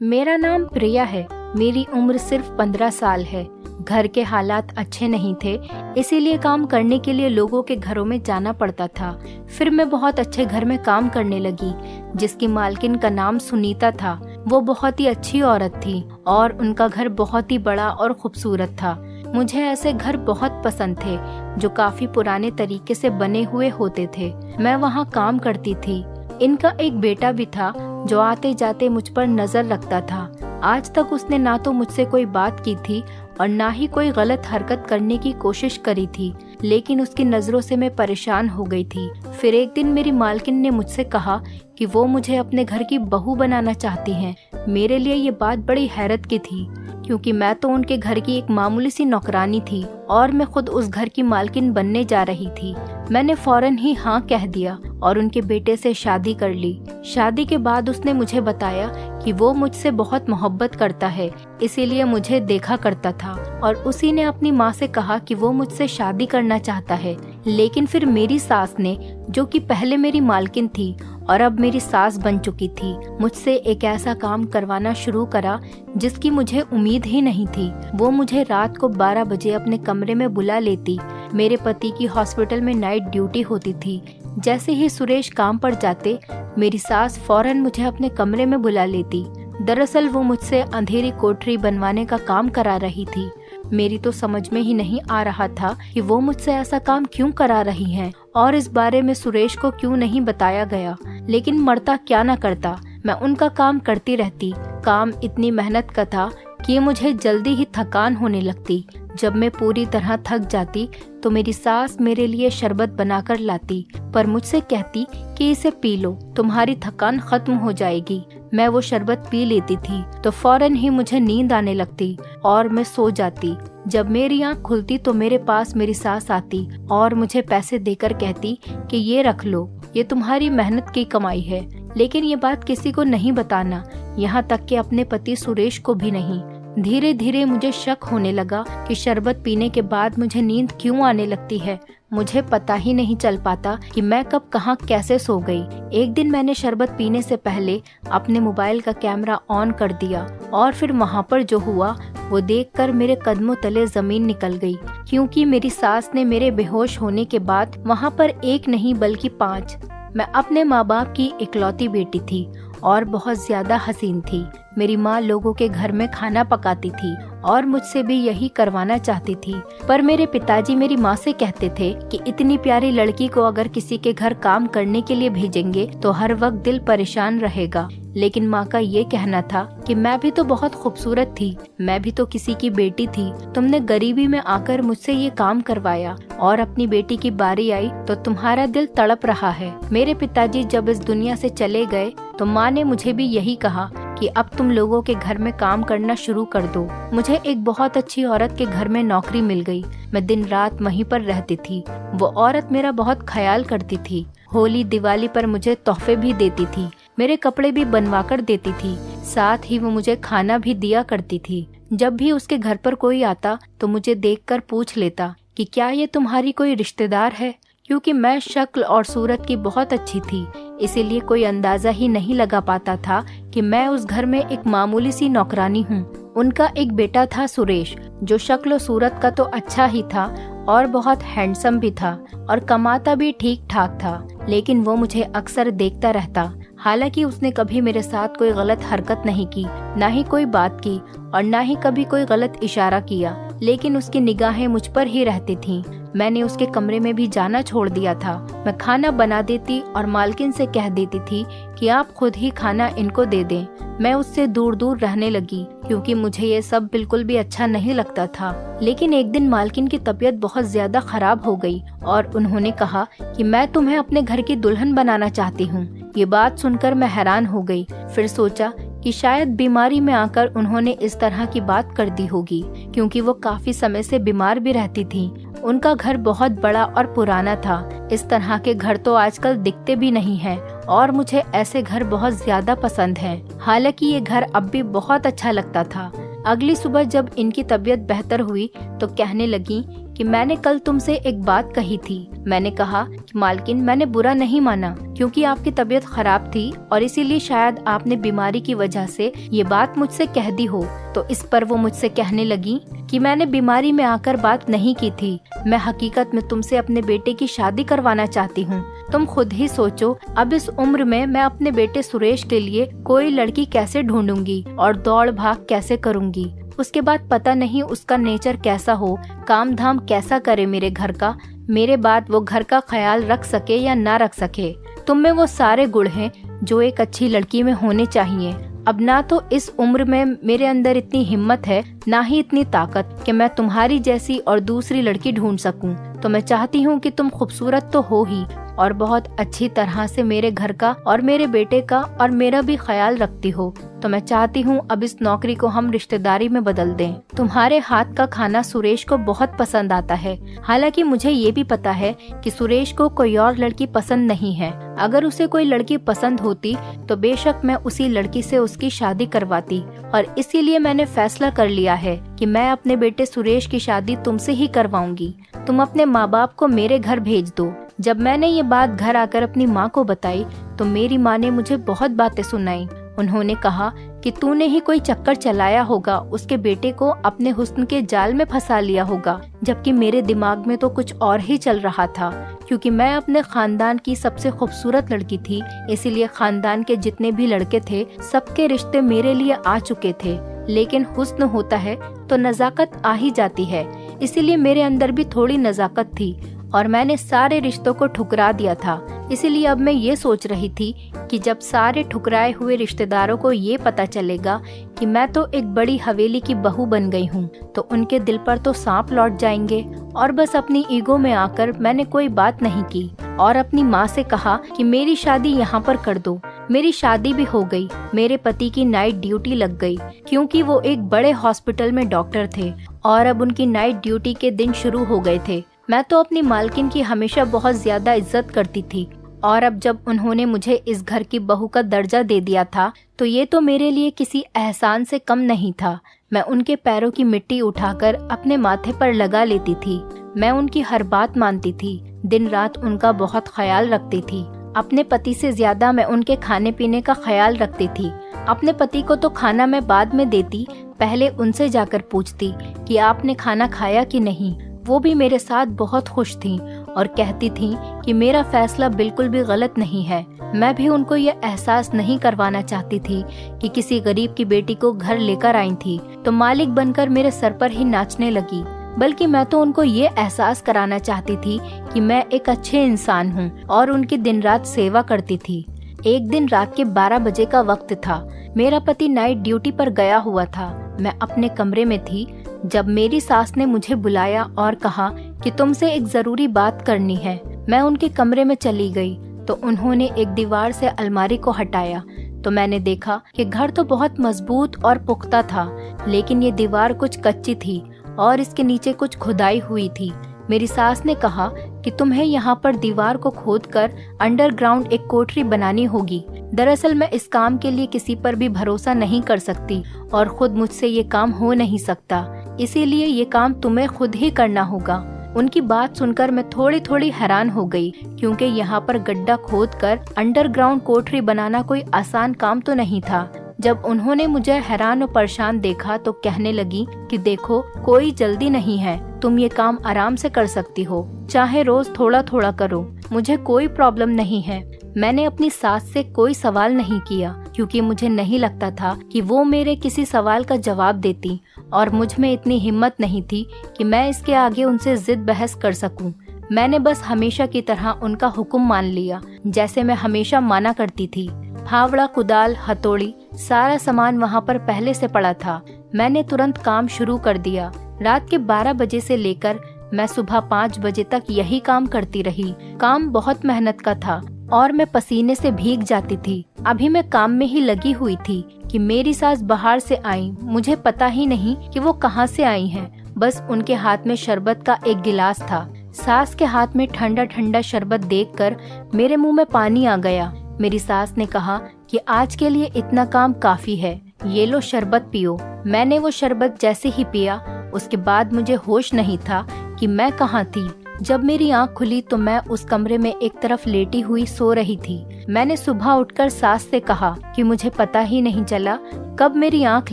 मेरा नाम प्रिया है। मेरी उम्र सिर्फ 15 साल है। घर के हालात अच्छे नहीं थे, इसीलिए काम करने के लिए लोगों के घरों में जाना पड़ता था। फिर मैं बहुत अच्छे घर में काम करने लगी, जिसकी मालकिन का नाम सुनीता था। वो बहुत ही अच्छी औरत थी और उनका घर बहुत ही बड़ा और खूबसूरत था। मुझे ऐसे घर बहुत पसंद थे जो काफी पुराने तरीके से बने हुए होते थे। मैं वहाँ काम करती थी। इनका एक बेटा भी था जो आते जाते मुझ पर नजर रखता था। आज तक उसने ना तो मुझसे कोई बात की थी और ना ही कोई गलत हरकत करने की कोशिश करी थी, लेकिन उसकी नजरों से मैं परेशान हो गई थी। फिर एक दिन मेरी मालकिन ने मुझसे कहा कि वो मुझे अपने घर की बहू बनाना चाहती हैं। मेरे लिए ये बात बड़ी हैरत की थी, क्योंकि मैं तो उनके घर की एक मामूली सी नौकरानी थी और मैं खुद उस घर की मालकिन बनने जा रही थी। मैंने फौरन ही हाँ कह दिया और उनके बेटे से शादी कर ली। शादी के बाद उसने मुझे बताया कि वो मुझसे बहुत मोहब्बत करता है, इसीलिए मुझे देखा करता था और उसी ने अपनी माँ से कहा कि वो मुझसे शादी करना चाहता है। लेकिन फिर मेरी सास ने, जो कि पहले मेरी मालकिन थी और अब मेरी सास बन चुकी थी, मुझसे एक ऐसा काम करवाना शुरू करा जिसकी मुझे उम्मीद ही नहीं थी। वो मुझे रात को 12 बजे अपने कमरे में बुला लेती। मेरे पति की हॉस्पिटल में नाइट ड्यूटी होती थी। जैसे ही सुरेश काम पर जाते, मेरी सास फौरन मुझे अपने कमरे में बुला लेती। दरअसल वो मुझसे अंधेरी कोठरी बनवाने का काम करा रही थी। मेरी तो समझ में ही नहीं आ रहा था कि वो मुझसे ऐसा काम क्यों करा रही हैं और इस बारे में सुरेश को क्यों नहीं बताया गया। लेकिन मरता क्या न करता, मैं उनका काम करती रहती। काम इतनी मेहनत का था कि मुझे जल्दी ही थकान होने लगती। जब मैं पूरी तरह थक जाती तो मेरी सास मेरे लिए शरबत बनाकर लाती, पर मुझसे कहती कि इसे पी लो, तुम्हारी थकान खत्म हो जाएगी। मैं वो शरबत पी लेती थी तो फौरन ही मुझे नींद आने लगती और मैं सो जाती। जब मेरी आँख खुलती तो मेरे पास मेरी सास आती और मुझे पैसे देकर कहती कि ये रख लो, ये तुम्हारी मेहनत की कमाई है। लेकिन ये बात किसी को नहीं बताना, यहाँ तक कि अपने पति सुरेश को भी नहीं। धीरे धीरे मुझे शक होने लगा कि शरबत पीने के बाद मुझे नींद क्यों आने लगती है। मुझे पता ही नहीं चल पाता कि मैं कब कहाँ कैसे सो गई। एक दिन मैंने शरबत पीने से पहले अपने मोबाइल का कैमरा ऑन कर दिया और फिर वहाँ पर जो हुआ वो देखकर मेरे कदमों तले जमीन निकल गई, क्योंकि मेरी सास ने मेरे बेहोश होने के बाद वहाँ पर एक नहीं बल्कि 5। मैं अपने माँ बाप की इकलौती बेटी थी और बहुत ज्यादा हसीन थी। मेरी माँ लोगों के घर में खाना पकाती थी और मुझसे भी यही करवाना चाहती थी, पर मेरे पिताजी मेरी माँ से कहते थे कि इतनी प्यारी लड़की को अगर किसी के घर काम करने के लिए भेजेंगे तो हर वक्त दिल परेशान रहेगा। लेकिन माँ का ये कहना था कि मैं भी तो बहुत खूबसूरत थी, मैं भी तो किसी की बेटी थी। तुमने गरीबी में आकर मुझसे ये काम करवाया और अपनी बेटी की बारी आई तो तुम्हारा दिल तड़प रहा है। मेरे पिताजी जब इस दुनिया से चले गए तो माँ ने मुझे भी यही कहा कि अब तुम लोगों के घर में काम करना शुरू कर दो। मुझे एक बहुत अच्छी औरत के घर में नौकरी मिल गई। मैं दिन रात वहीं पर रहती थी। वो औरत मेरा बहुत ख्याल करती थी। होली दिवाली पर मुझे तोहफे भी देती थी, मेरे कपड़े भी बनवा कर देती थी, साथ ही वो मुझे खाना भी दिया करती थी। जब भी उसके घर पर कोई आता तो मुझे देखकर पूछ लेता कि क्या ये तुम्हारी कोई रिश्तेदार है, क्योंकि मैं शक्ल और सूरत की बहुत अच्छी थी, इसीलिए कोई अंदाजा ही नहीं लगा पाता था कि मैं उस घर में एक मामूली सी नौकरानी हूँ। उनका एक बेटा था सुरेश, जो शक्ल और सूरत का तो अच्छा ही था और बहुत हैंडसम भी था और कमाता भी ठीक ठाक था, लेकिन वो मुझे अक्सर देखता रहता। हालांकि उसने कभी मेरे साथ कोई गलत हरकत नहीं की, ना ही कोई बात की और ना ही कभी कोई गलत इशारा किया, लेकिन उसकी निगाहें मुझ पर ही रहती थीं। मैंने उसके कमरे में भी जाना छोड़ दिया था। मैं खाना बना देती और मालकिन से कह देती थी कि आप खुद ही खाना इनको दे दें। मैं उससे दूर दूर रहने लगी, क्योंकि मुझे ये सब बिल्कुल भी अच्छा नहीं लगता था। लेकिन एक दिन मालकिन की तबीयत बहुत ज्यादा खराब हो गई और उन्होंने कहा कि मैं तुम्हें अपने घर की दुल्हन बनाना चाहती हूँ। ये बात सुनकर मैं हैरान हो गई। फिर सोचा कि शायद बीमारी में आकर उन्होंने इस तरह की बात कर दी होगी, क्योंकि वो काफी समय से बीमार भी रहती थी। उनका घर बहुत बड़ा और पुराना था। इस तरह के घर तो आजकल दिखते भी नहीं हैं और मुझे ऐसे घर बहुत ज्यादा पसंद हैं। हालांकि ये घर अब भी बहुत अच्छा लगता था। अगली सुबह जब इनकी तबीयत बेहतर हुई तो कहने लगी कि मैंने कल तुमसे एक बात कही थी। मैंने कहा कि मालकिन, मैंने बुरा नहीं माना, क्योंकि आपकी तबीयत खराब थी और इसीलिए शायद आपने बीमारी की वजह से ये बात मुझसे कह दी हो। तो इस पर वो मुझसे कहने लगी कि मैंने बीमारी में आकर बात नहीं की थी, मैं हकीकत में तुमसे अपने बेटे की शादी करवाना चाहती हूँ। तुम खुद ही सोचो, अब इस उम्र में मैं अपने बेटे सुरेश के लिए कोई लड़की कैसे ढूंढूंगी और दौड़ भाग कैसे करूंगी। उसके बाद पता नहीं उसका नेचर कैसा हो, काम धाम कैसा करे मेरे घर का, मेरे बाद वो घर का ख्याल रख सके या ना रख सके। तुम में वो सारे गुण हैं जो एक अच्छी लड़की में होने चाहिए। अब ना तो इस उम्र में मेरे अंदर इतनी हिम्मत है, ना ही इतनी ताकत कि मैं तुम्हारी जैसी और दूसरी लड़की ढूंढ सकूं। तो मैं चाहती हूँ कि तुम खूबसूरत तो हो ही और बहुत अच्छी तरह से मेरे घर का और मेरे बेटे का और मेरा भी ख्याल रखती हो। तो मैं चाहती हूँ अब इस नौकरी को हम रिश्तेदारी में बदल दें। तुम्हारे हाथ का खाना सुरेश को बहुत पसंद आता है। हालांकि मुझे ये भी पता है कि सुरेश को कोई और लड़की पसंद नहीं है। अगर उसे कोई लड़की पसंद होती तो बेशक मैं उसी लड़की से उसकी शादी करवाती, और इसीलिए मैंने फैसला कर लिया है कि मैं अपने बेटे सुरेश की शादी तुमसे ही करवाऊंगी। तुम अपने माँ बाप को मेरे घर भेज दो। जब मैंने ये बात घर आकर अपनी माँ को बताई तो मेरी माँ ने मुझे बहुत बातें सुनाई। उन्होंने कहा कि तूने ही कोई चक्कर चलाया होगा, उसके बेटे को अपने हुस्न के जाल में फंसा लिया होगा। जबकि मेरे दिमाग में तो कुछ और ही चल रहा था, क्योंकि मैं अपने खानदान की सबसे खूबसूरत लड़की थी, इसीलिए खानदान के जितने भी लड़के थे सबके रिश्ते मेरे लिए आ चुके थे। लेकिन हुस्न होता है तो नजाकत आ ही जाती है, इसीलिए मेरे अंदर भी थोड़ी नजाकत थी और मैंने सारे रिश्तों को ठुकरा दिया था। इसीलिए अब मैं ये सोच रही थी कि जब सारे ठुकराए हुए रिश्तेदारों को ये पता चलेगा कि मैं तो एक बड़ी हवेली की बहू बन गई हूँ, तो उनके दिल पर तो सांप लौट जाएंगे। और बस अपनी ईगो में आकर मैंने कोई बात नहीं की और अपनी माँ से कहा कि मेरी शादी यहाँ पर कर दो। मेरी शादी भी हो गई। मेरे पति की नाइट ड्यूटी लग गई, क्योंकि वो एक बड़े हॉस्पिटल में डॉक्टर थे और अब उनकी नाइट ड्यूटी के दिन शुरू हो गए थे। मैं तो अपनी मालकिन की हमेशा बहुत ज्यादा इज्जत करती थी, और अब जब उन्होंने मुझे इस घर की बहू का दर्जा दे दिया था तो ये तो मेरे लिए किसी एहसान से कम नहीं था। मैं उनके पैरों की मिट्टी उठाकर अपने माथे पर लगा लेती थी। मैं उनकी हर बात मानती थी, दिन रात उनका बहुत ख्याल रखती थी। अपने पति से ज्यादा मैं उनके खाने पीने का ख्याल रखती थी। अपने पति को तो खाना मैं बाद में देती, पहले उनसे जाकर पूछती कि आपने खाना खाया कि नहीं। वो भी मेरे साथ बहुत खुश थीं और कहती थीं कि मेरा फैसला बिल्कुल भी गलत नहीं है। मैं भी उनको ये एहसास नहीं करवाना चाहती थी कि किसी गरीब की बेटी को घर लेकर आई थी तो मालिक बनकर मेरे सर पर ही नाचने लगी, बल्कि मैं तो उनको ये एहसास कराना चाहती थी कि मैं एक अच्छे इंसान हूँ और उनकी दिन रात सेवा करती थी। एक दिन रात के 12 बजे का वक्त था। मेरा पति नाइट ड्यूटी पर गया हुआ था। मैं अपने कमरे में थी जब मेरी सास ने मुझे बुलाया और कहा कि तुमसे एक जरूरी बात करनी है। मैं उनके कमरे में चली गई तो उन्होंने एक दीवार से अलमारी को हटाया तो मैंने देखा कि घर तो बहुत मजबूत और पुख्ता था, लेकिन ये दीवार कुछ कच्ची थी और इसके नीचे कुछ खुदाई हुई थी। मेरी सास ने कहा कि तुम्हें यहाँ पर दीवार को खोदकर अंडरग्राउंड एक कोठरी बनानी होगी। दरअसल मैं इस काम के लिए किसी पर भी भरोसा नहीं कर सकती और खुद मुझसे ये काम हो नहीं सकता, इसीलिए ये काम तुम्हें खुद ही करना होगा। उनकी बात सुनकर मैं थोड़ी थोड़ी हैरान हो गई, क्योंकि यहाँ पर गड्ढा खोदकर अंडरग्राउंड कोठरी बनाना कोई आसान काम तो नहीं था। जब उन्होंने मुझे हैरान और परेशान देखा तो कहने लगी कि देखो, कोई जल्दी नहीं है, तुम ये काम आराम से कर सकती हो, चाहे रोज थोड़ा थोड़ा करो, मुझे कोई प्रॉब्लम नहीं है। मैंने अपनी सास से कोई सवाल नहीं किया, क्योंकि मुझे नहीं लगता था कि वो मेरे किसी सवाल का जवाब देती, और मुझ में इतनी हिम्मत नहीं थी कि मैं इसके आगे उनसे जिद बहस कर सकूं। मैंने बस हमेशा की तरह उनका हुक्म मान लिया, जैसे मैं हमेशा माना करती थी। फावड़ा, कुदाल, हथौड़ी, सारा सामान वहाँ पर पहले से पड़ा था। मैंने तुरंत काम शुरू कर दिया। रात के 12 बजे से लेकर मैं सुबह 5 बजे तक यही काम करती रही। काम बहुत मेहनत का था और मैं पसीने से भीग जाती थी। अभी मैं काम में ही लगी हुई थी कि मेरी सास बाहर से आई। मुझे पता ही नहीं कि वो कहाँ से आई हैं। बस उनके हाथ में शरबत का एक गिलास था। सास के हाथ में ठंडा ठंडा शरबत देखकर मेरे मुंह में पानी आ गया। मेरी सास ने कहा कि आज के लिए इतना काम काफी है, ये लो शरबत पियो। मैंने वो शरबत जैसे ही पिया, उसके बाद मुझे होश नहीं था कि मैं कहाँ थी। जब मेरी आंख खुली तो मैं उस कमरे में एक तरफ लेटी हुई सो रही थी। मैंने सुबह उठकर सास से कहा कि मुझे पता ही नहीं चला कब मेरी आंख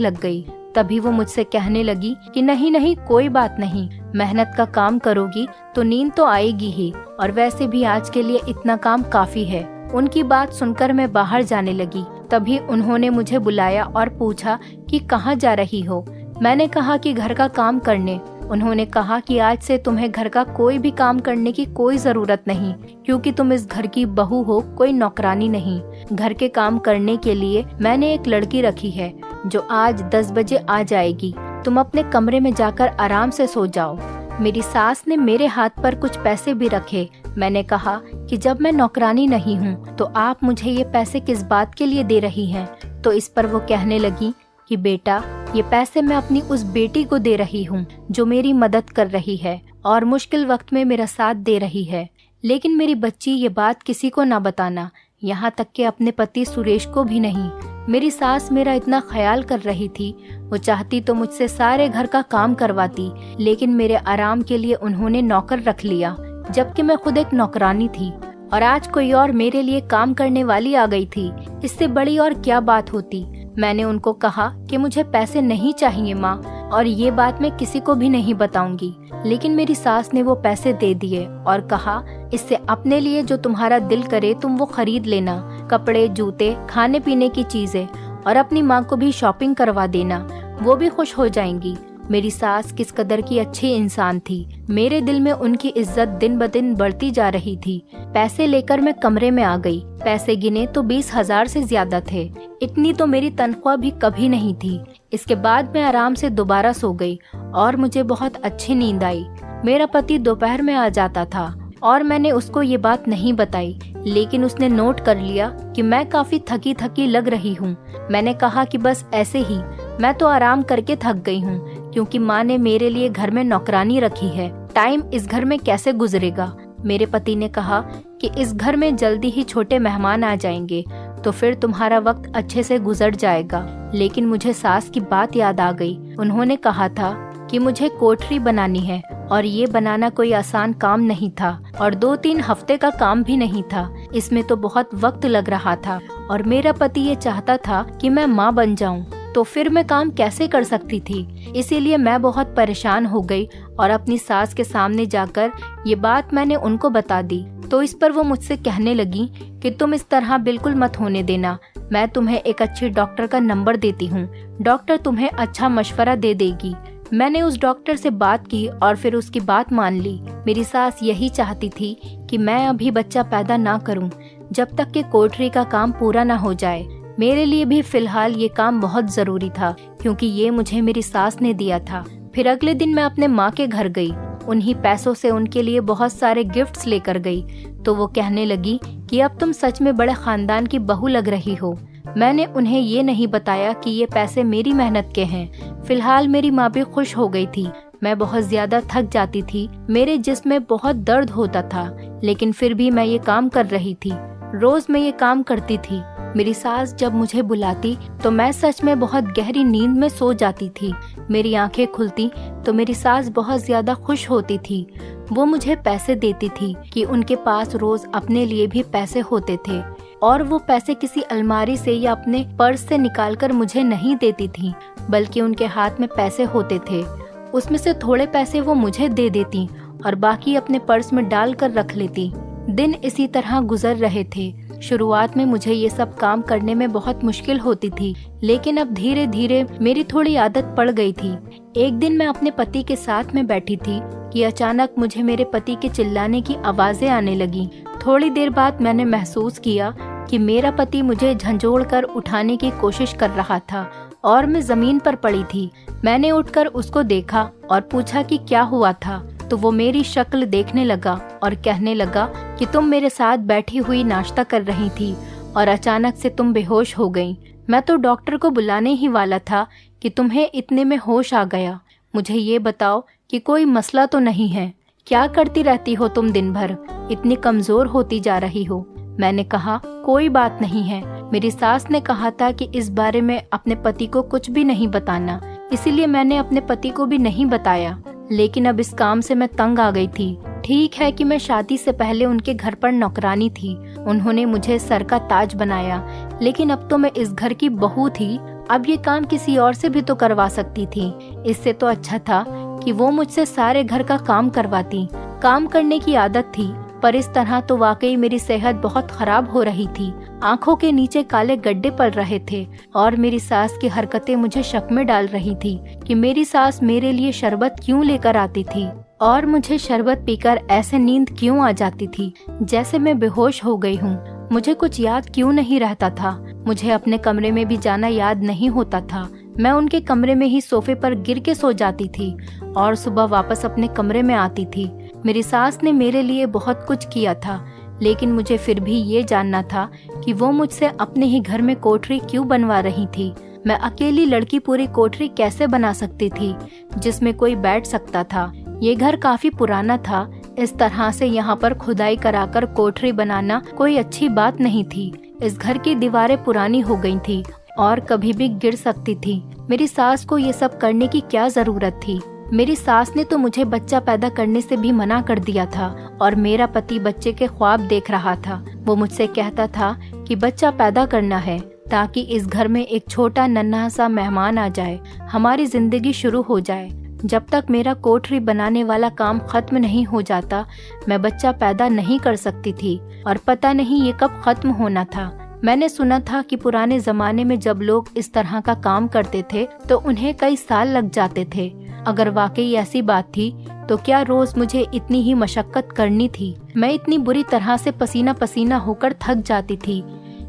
लग गई। तभी वो मुझसे कहने लगी कि नहीं नहीं कोई बात नहीं, मेहनत का काम करोगी तो नींद तो आएगी ही, और वैसे भी आज के लिए इतना काम काफी है। उनकी बात सुनकर मैं बाहर जाने लगी। तभी उन्होंने मुझे बुलाया और पूछा कि कहाँ जा रही हो। मैंने कहा कि घर का काम करने। उन्होंने कहा कि आज से तुम्हें घर का कोई भी काम करने की कोई जरूरत नहीं, क्योंकि तुम इस घर की बहू हो, कोई नौकरानी नहीं। घर के काम करने के लिए मैंने एक लड़की रखी है जो आज 10 बजे आ जाएगी। तुम अपने कमरे में जाकर आराम से सो जाओ। मेरी सास ने मेरे हाथ पर कुछ पैसे भी रखे। मैंने कहा कि जब मैं नौकरानी नहीं हूँ तो आप मुझे ये पैसे किस बात के लिए दे रही हैं? तो इस पर वो कहने लगी कि बेटा, ये पैसे मैं अपनी उस बेटी को दे रही हूँ जो मेरी मदद कर रही है और मुश्किल वक्त में मेरा साथ दे रही है। लेकिन मेरी बच्ची, ये बात किसी को ना बताना, यहाँ तक कि अपने पति सुरेश को भी नहीं। मेरी सास मेरा इतना ख्याल कर रही थी। वो चाहती तो मुझसे सारे घर का काम करवाती, लेकिन मेरे आराम के लिए उन्होंने नौकर रख लिया, जबकि मैं खुद एक नौकरानी थी। और आज कोई और मेरे लिए काम करने वाली आ गई थी। इससे बड़ी और क्या बात होती। मैंने उनको कहा कि मुझे पैसे नहीं चाहिए माँ, और ये बात मैं किसी को भी नहीं बताऊंगी। लेकिन मेरी सास ने वो पैसे दे दिए और कहा, इससे अपने लिए जो तुम्हारा दिल करे तुम वो खरीद लेना, कपड़े, जूते, खाने पीने की चीजें, और अपनी माँ को भी शॉपिंग करवा देना, वो भी खुश हो जाएंगी। मेरी सास किस कदर की अच्छी इंसान थी। मेरे दिल में उनकी इज्जत दिन ब दिन बढ़ती जा रही थी। पैसे लेकर मैं कमरे में आ गई। पैसे गिने तो 20,000 से ज्यादा थे। इतनी तो मेरी तनख्वाह भी कभी नहीं थी। इसके बाद मैं आराम से दोबारा सो गई और मुझे बहुत अच्छी नींद आई। मेरा पति दोपहर में आ जाता था और मैंने उसको ये बात नहीं बताई, लेकिन उसने नोट कर लिया कि मैं काफी थकी थकी लग रही हूँ। मैंने कहा कि बस ऐसे ही, मैं तो आराम करके थक गई हूँ, क्योंकि माँ ने मेरे लिए घर में नौकरानी रखी है। टाइम इस घर में कैसे गुजरेगा? मेरे पति ने कहा कि इस घर में जल्दी ही छोटे मेहमान आ जाएंगे, तो फिर तुम्हारा वक्त अच्छे से गुजर जाएगा। लेकिन मुझे सास की बात याद आ गई। उन्होंने कहा था कि मुझे कोठरी बनानी है, और ये बनाना कोई आसान काम नहीं था, और 2-3 हफ्ते का काम भी नहीं था। इसमें तो बहुत वक्त लग रहा था, और मेरा पति ये चाहता था कि मैं माँ बन जाऊं, तो फिर मैं काम कैसे कर सकती थी। इसीलिए मैं बहुत परेशान हो गई और अपनी सास के सामने जाकर ये बात मैंने उनको बता दी। तो इस पर वो मुझसे कहने लगी कि तुम इस तरह बिल्कुल मत होने देना, मैं तुम्हें एक अच्छे डॉक्टर का नंबर देती हूँ, डॉक्टर तुम्हें अच्छा मशवरा दे देगी। मैंने उस डॉक्टर से बात की और फिर उसकी बात मान ली। मेरी सास यही चाहती थी कि मैं अभी बच्चा पैदा ना करूं, जब तक कि कोठरी का काम पूरा ना हो जाए। मेरे लिए भी फिलहाल ये काम बहुत जरूरी था, क्योंकि ये मुझे मेरी सास ने दिया था। फिर अगले दिन मैं अपने माँ के घर गई। उन्हीं पैसों से उनके लिए बहुत सारे गिफ्ट्स लेकर गई। तो वो कहने लगी कि अब तुम सच में बड़े खानदान की बहू लग रही हो। मैंने उन्हें ये नहीं बताया कि ये पैसे मेरी मेहनत के हैं। फिलहाल मेरी माँ भी खुश हो गई थी। मैं बहुत ज्यादा थक जाती थी, मेरे जिस्म में बहुत दर्द होता था, लेकिन फिर भी मैं ये काम कर रही थी। रोज मैं ये काम करती थी। मेरी सास जब मुझे बुलाती तो मैं सच में बहुत गहरी नींद में सो जाती थी। मेरी आंखें खुलती तो मेरी सास बहुत ज्यादा खुश होती थी। वो मुझे पैसे देती थी कि उनके पास रोज अपने लिए भी पैसे होते थे, और वो पैसे किसी अलमारी से या अपने पर्स से निकालकर मुझे नहीं देती थी, बल्कि उनके हाथ में पैसे होते थे। उसमें से थोड़े पैसे वो मुझे दे देती और बाकी अपने पर्स में डाल कर रख लेती। दिन इसी तरह गुजर रहे थे। शुरुआत में मुझे ये सब काम करने में बहुत मुश्किल होती थी, लेकिन अब धीरे धीरे मेरी थोड़ी आदत पड़ गई थी। एक दिन मैं अपने पति के साथ में बैठी थी कि अचानक मुझे मेरे पति के चिल्लाने की आवाजें आने लगी। थोड़ी देर बाद मैंने महसूस किया कि मेरा पति मुझे झंझोड़ कर उठाने की कोशिश कर रहा था और मैं जमीन पर पड़ी थी। मैंने उठकर उसको देखा और पूछा कि क्या हुआ था, तो वो मेरी शक्ल देखने लगा और कहने लगा कि तुम मेरे साथ बैठी हुई नाश्ता कर रही थी और अचानक से तुम बेहोश हो गई। मैं तो डॉक्टर को बुलाने ही वाला था कि तुम्हें इतने में होश आ गया। मुझे ये बताओ कि कोई मसला तो नहीं है? क्या करती रहती हो तुम दिन भर? इतनी कमजोर होती जा रही हो। मैंने कहा कोई बात नहीं है। मेरी सास ने कहा था कि इस बारे में अपने पति को कुछ भी नहीं बताना, इसीलिए मैंने अपने पति को भी नहीं बताया। लेकिन अब इस काम से मैं तंग आ गई थी। ठीक है कि मैं शादी से पहले उनके घर पर नौकरानी थी, उन्होंने मुझे सर का ताज बनाया, लेकिन अब तो मैं इस घर की बहू थी। अब ये काम किसी और से भी तो करवा सकती थी। इससे तो अच्छा था कि वो मुझसे सारे घर का काम करवाती। काम करने की आदत थी, पर इस तरह तो वाकई मेरी सेहत बहुत खराब हो रही थी। आंखों के नीचे काले गड्ढे पड़ रहे थे और मेरी सास की हरकतें मुझे शक में डाल रही थी कि मेरी सास मेरे लिए शरबत क्यों लेकर आती थी और मुझे शरबत पीकर ऐसे नींद क्यों आ जाती थी जैसे मैं बेहोश हो गई हूँ। मुझे कुछ याद क्यों नहीं रहता था। मुझे अपने कमरे में भी जाना याद नहीं होता था। मैं उनके कमरे में ही सोफे पर गिर के सो जाती थी और सुबह वापस अपने कमरे में आती थी। मेरी सास ने मेरे लिए बहुत कुछ किया था, लेकिन मुझे फिर भी ये जानना था कि वो मुझसे अपने ही घर में कोठरी क्यों बनवा रही थी। मैं अकेली लड़की पूरी कोठरी कैसे बना सकती थी जिसमें कोई बैठ सकता था। ये घर काफी पुराना था, इस तरह से यहाँ पर खुदाई कराकर कोठरी बनाना कोई अच्छी बात नहीं थी। इस घर की दीवारें पुरानी हो गई थी और कभी भी गिर सकती थी। मेरी सास को ये सब करने की क्या जरूरत थी। मेरी सास ने तो मुझे बच्चा पैदा करने से भी मना कर दिया था और मेरा पति बच्चे के ख्वाब देख रहा था। वो मुझसे कहता था कि बच्चा पैदा करना है ताकि इस घर में एक छोटा नन्हा सा मेहमान आ जाए, हमारी जिंदगी शुरू हो जाए। जब तक मेरा कोठरी बनाने वाला काम खत्म नहीं हो जाता, मैं बच्चा पैदा नहीं कर सकती थी और पता नहीं ये कब खत्म होना था। मैंने सुना था कि पुराने जमाने में जब लोग इस तरह का काम करते थे तो उन्हें कई साल लग जाते थे। अगर वाकई ऐसी बात थी तो क्या रोज मुझे इतनी ही मशक्कत करनी थी। मैं इतनी बुरी तरह से पसीना पसीना होकर थक जाती थी।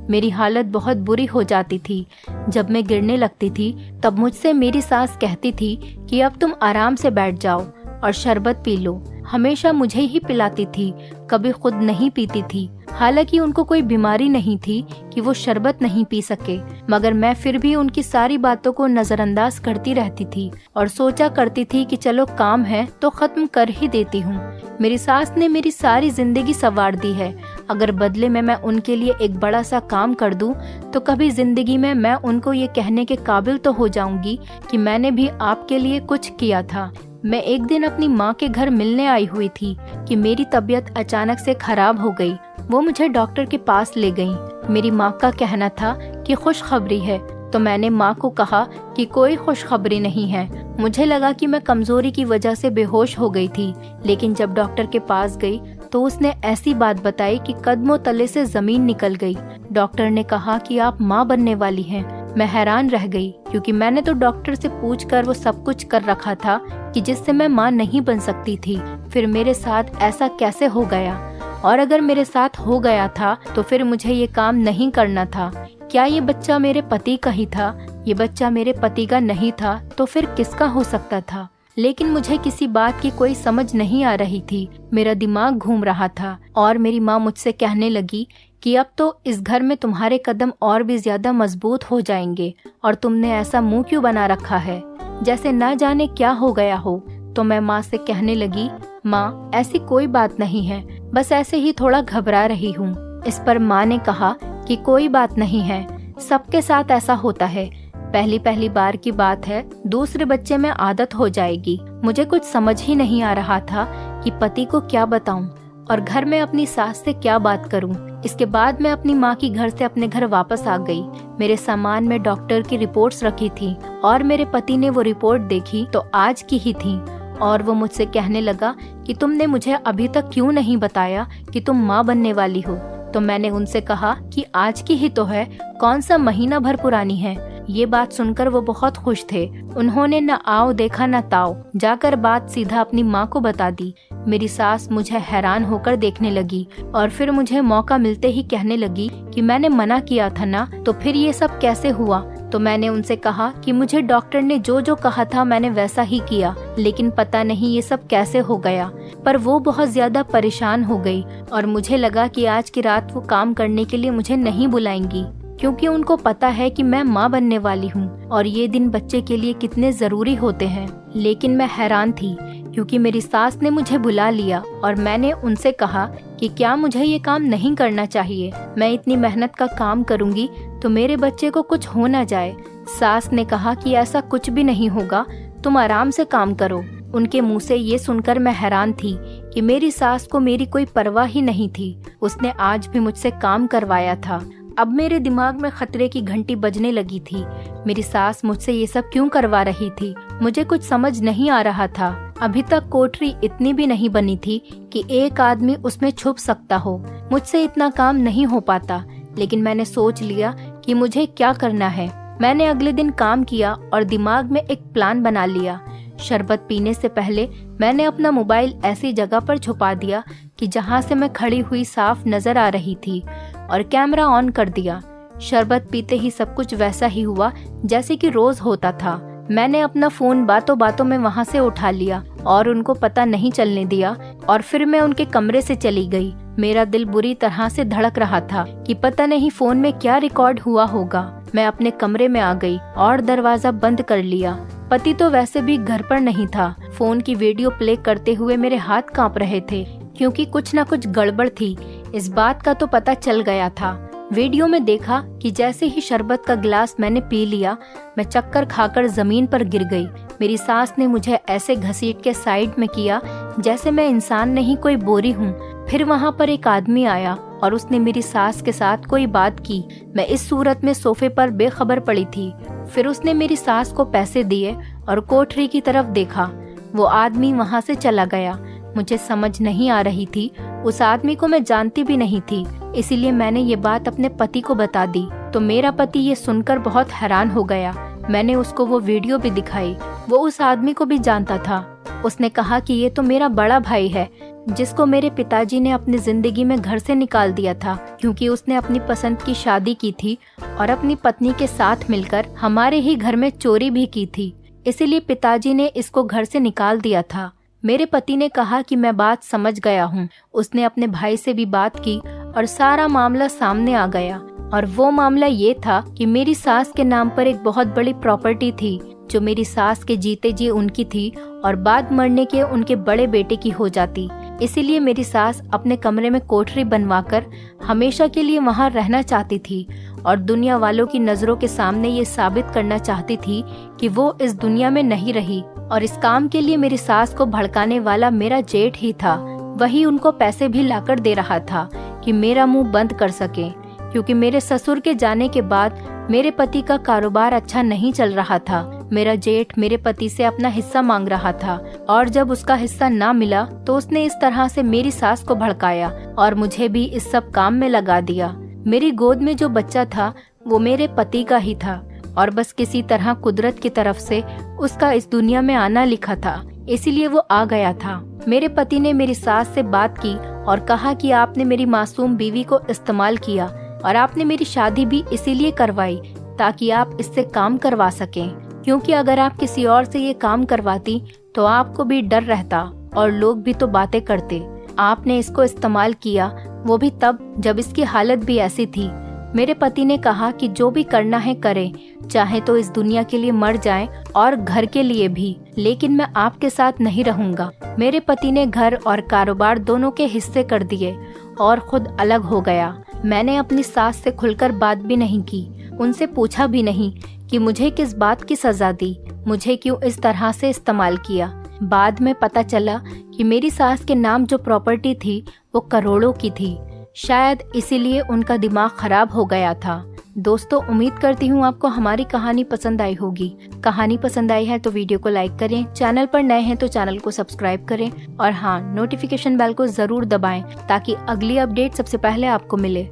मेरी हालत बहुत बुरी हो जाती थी। जब मैं गिरने लगती थी तब मुझसे मेरी सास कहती थी कि अब तुम आराम से बैठ जाओ और शरबत पी लो। हमेशा मुझे ही पिलाती थी, कभी खुद नहीं पीती थी। हालांकि उनको कोई बीमारी नहीं थी कि वो शरबत नहीं पी सके, मगर मैं फिर भी उनकी सारी बातों को नजरअंदाज करती रहती थी और सोचा करती थी कि चलो काम है तो खत्म कर ही देती हूँ। मेरी सास ने मेरी सारी जिंदगी संवार दी है। अगर बदले में मैं उनके लिए एक बड़ा सा काम कर दूं तो कभी जिंदगी में मैं उनको ये कहने के काबिल तो हो जाऊंगी कि मैंने भी आपके लिए कुछ किया था। मैं एक दिन अपनी माँ के घर मिलने आई हुई थी कि मेरी तबीयत अचानक से खराब हो गई। वो मुझे डॉक्टर के पास ले गईं। मेरी माँ का कहना था कि खुशखबरी है, तो मैंने माँ को कहा कि कोई खुशखबरी नहीं है। मुझे लगा कि मैं कमजोरी की वजह से बेहोश हो गई थी, लेकिन जब डॉक्टर के पास गई तो उसने ऐसी बात बताई कि कदमों तले से जमीन निकल गई। डॉक्टर ने कहा कि आप माँ बनने वाली हैं। मैं हैरान रह गई क्योंकि मैंने तो डॉक्टर से पूछकर वो सब कुछ कर रखा था कि जिससे मैं माँ नहीं बन सकती थी। फिर मेरे साथ ऐसा कैसे हो गया? और अगर मेरे साथ हो गया था तो फिर मुझे ये काम नहीं करना था। क्या ये बच्चा मेरे पति का ही था? ये बच्चा मेरे पति का नहीं था तो फिर किसका हो सकता था? लेकिन मुझे किसी बात की कोई समझ नहीं आ रही थी। मेरा दिमाग घूम रहा था और मेरी माँ मुझसे कहने लगी कि अब तो इस घर में तुम्हारे कदम और भी ज्यादा मजबूत हो जाएंगे और तुमने ऐसा मुंह क्यों बना रखा है जैसे ना जाने क्या हो गया हो। तो मैं माँ से कहने लगी, माँ ऐसी कोई बात नहीं है, बस ऐसे ही थोड़ा घबरा रही हूँ। इस पर माँ ने कहा कि कोई बात नहीं है, सबके साथ ऐसा होता है, पहली बार की बात है, दूसरे बच्चे में आदत हो जाएगी। मुझे कुछ समझ ही नहीं आ रहा था कि पति को क्या बताऊं और घर में अपनी सास से क्या बात करूं। इसके बाद मैं अपनी माँ की घर से अपने घर वापस आ गई। मेरे सामान में डॉक्टर की रिपोर्ट्स रखी थी और मेरे पति ने वो रिपोर्ट देखी तो आज की ही थी और वो मुझसे कहने लगा कि तुमने मुझे अभी तक क्यों नहीं बताया कि तुम माँ बनने वाली हो। तो मैंने उनसे कहा कि आज की ही तो है, कौन सा महीना भर पुरानी है। ये बात सुनकर वो बहुत खुश थे। उन्होंने न आओ देखा न ताओ, जाकर बात सीधा अपनी माँ को बता दी। मेरी सास मुझे हैरान होकर देखने लगी और फिर मुझे मौका मिलते ही कहने लगी कि मैंने मना किया था ना, तो फिर ये सब कैसे हुआ। तो मैंने उनसे कहा कि मुझे डॉक्टर ने जो जो कहा था मैंने वैसा ही किया, लेकिन पता नहीं ये सब कैसे हो गया। पर वो बहुत ज्यादा परेशान हो गई और मुझे लगा कि आज की रात वो काम करने के लिए मुझे नहीं बुलाएंगी, क्योंकि उनको पता है कि मैं माँ बनने वाली हूँ और ये दिन बच्चे के लिए कितने जरूरी होते हैं। लेकिन मैं हैरान थी क्योंकि मेरी सास ने मुझे बुला लिया और मैंने उनसे कहा कि क्या मुझे ये काम नहीं करना चाहिए। मैं इतनी मेहनत का काम करूँगी तो मेरे बच्चे को कुछ हो न जाए। सास ने कहा कि ऐसा कुछ भी नहीं होगा, तुम आराम से काम करो। उनके मुंह से ये सुनकर मैं हैरान थी कि मेरी सास को मेरी कोई परवाह ही नहीं थी। उसने आज भी मुझसे काम करवाया था। अब मेरे दिमाग में खतरे की घंटी बजने लगी थी। मेरी सास मुझसे ये सब क्यों करवा रही थी? मुझे कुछ समझ नहीं आ रहा था। अभी तक कोठरी इतनी भी नहीं बनी थी कि एक आदमी उसमें छुप सकता हो। मुझसे इतना काम नहीं हो पाता, लेकिन मैंने सोच लिया कि मुझे क्या करना है। मैंने अगले दिन काम किया और दिमाग में एक प्लान बना लिया। शरबत पीने से पहले मैंने अपना मोबाइल ऐसी जगह पर छुपा दिया कि जहां से मैं खड़ी हुई साफ नजर आ रही थी, और कैमरा ऑन कर दिया। शरबत पीते ही सब कुछ वैसा ही हुआ जैसे कि रोज होता था। मैंने अपना फोन बातों बातों में वहां से उठा लिया और उनको पता नहीं चलने दिया, और फिर मैं उनके कमरे से चली गई। मेरा दिल बुरी तरह से धड़क रहा था कि पता नहीं फोन में क्या रिकॉर्ड हुआ होगा। मैं अपने कमरे में आ गई और दरवाजा बंद कर लिया। पति तो वैसे भी घर पर नहीं था। फोन की वीडियो प्ले करते हुए मेरे हाथ कांप रहे थे, क्योंकि कुछ न कुछ गड़बड़ थी। इस बात का तो पता चल गया था। वीडियो में देखा कि जैसे ही शरबत का गिलास मैंने पी लिया, मैं चक्कर खाकर जमीन पर गिर गई। मेरी सास ने मुझे ऐसे घसीट के साइड में किया जैसे मैं इंसान नहीं कोई बोरी हूँ। फिर वहाँ पर एक आदमी आया और उसने मेरी सास के साथ कोई बात की। मैं इस सूरत में सोफे पर बेखबर पड़ी थी। फिर उसने मेरी सास को पैसे दिए और कोठरी की तरफ देखा। वो आदमी वहाँ से चला गया। मुझे समझ नहीं आ रही थी। उस आदमी को मैं जानती भी नहीं थी, इसीलिए मैंने ये बात अपने पति को बता दी। तो मेरा पति ये सुनकर बहुत हैरान हो गया। मैंने उसको वो वीडियो भी दिखाई। वो उस आदमी को भी जानता था। उसने कहा कि ये तो मेरा बड़ा भाई है, जिसको मेरे पिताजी ने अपनी जिंदगी में घर से निकाल दिया था, क्योंकि उसने अपनी पसंद की शादी की थी और अपनी पत्नी के साथ मिलकर हमारे ही घर में चोरी भी की थी। इसीलिए पिताजी ने इसको घर से निकाल दिया था। मेरे पति ने कहा कि मैं बात समझ गया हूँ। उसने अपने भाई से भी बात की और सारा मामला सामने आ गया। और वो मामला ये था कि मेरी सास के नाम पर एक बहुत बड़ी प्रॉपर्टी थी, जो मेरी सास के जीते जी उनकी थी और बाद मरने के उनके बड़े बेटे की हो जाती। इसीलिए मेरी सास अपने कमरे में कोठरी बनवाकर हमेशा के लिए वहाँ रहना चाहती थी और दुनिया वालों की नजरों के सामने ये साबित करना चाहती थी कि वो इस दुनिया में नहीं रही। और इस काम के लिए मेरी सास को भड़काने वाला मेरा जेठ ही था। वही उनको पैसे भी लाकर दे रहा था कि मेरा मुंह बंद कर सके, क्योंकि मेरे ससुर के जाने के बाद मेरे पति का कारोबार अच्छा नहीं चल रहा था। मेरा जेठ मेरे पति से अपना हिस्सा मांग रहा था, और जब उसका हिस्सा ना मिला तो उसने इस तरह से मेरी सास को भड़काया और मुझे भी इस सब काम में लगा दिया। मेरी गोद में जो बच्चा था वो मेरे पति का ही था, और बस किसी तरह कुदरत की तरफ से उसका इस दुनिया में आना लिखा था, इसीलिए वो आ गया था। मेरे पति ने मेरी सास से बात की और कहा कि आपने मेरी मासूम बीवी को इस्तेमाल किया और आपने मेरी शादी भी इसीलिए करवाई ताकि आप इससे काम करवा सकें, क्योंकि अगर आप किसी और से ये काम करवाती तो आपको भी डर रहता और लोग भी तो बातें करते। आपने इसको इस्तेमाल किया, वो भी तब जब इसकी हालत भी ऐसी थी। मेरे पति ने कहा कि जो भी करना है करें, चाहे तो इस दुनिया के लिए मर जाएं और घर के लिए भी, लेकिन मैं आपके साथ नहीं रहूंगा। मेरे पति ने घर और कारोबार दोनों के हिस्से कर दिए और खुद अलग हो गया। मैंने अपनी सास से खुलकर बात भी नहीं की, उनसे पूछा भी नहीं कि मुझे किस बात की सजा दी, मुझे क्यों इस तरह से इस्तेमाल किया। बाद में पता चला कि मेरी सास के नाम जो प्रॉपर्टी थी वो करोड़ों की थी। शायद इसीलिए उनका दिमाग खराब हो गया था। दोस्तों, उम्मीद करती हूँ आपको हमारी कहानी पसंद आई होगी। कहानी पसंद आई है तो वीडियो को लाइक करें, चैनल पर नए हैं तो चैनल को सब्सक्राइब करें, और हाँ, नोटिफिकेशन बेल को जरूर दबाएं ताकि अगली अपडेट सबसे पहले आपको मिले।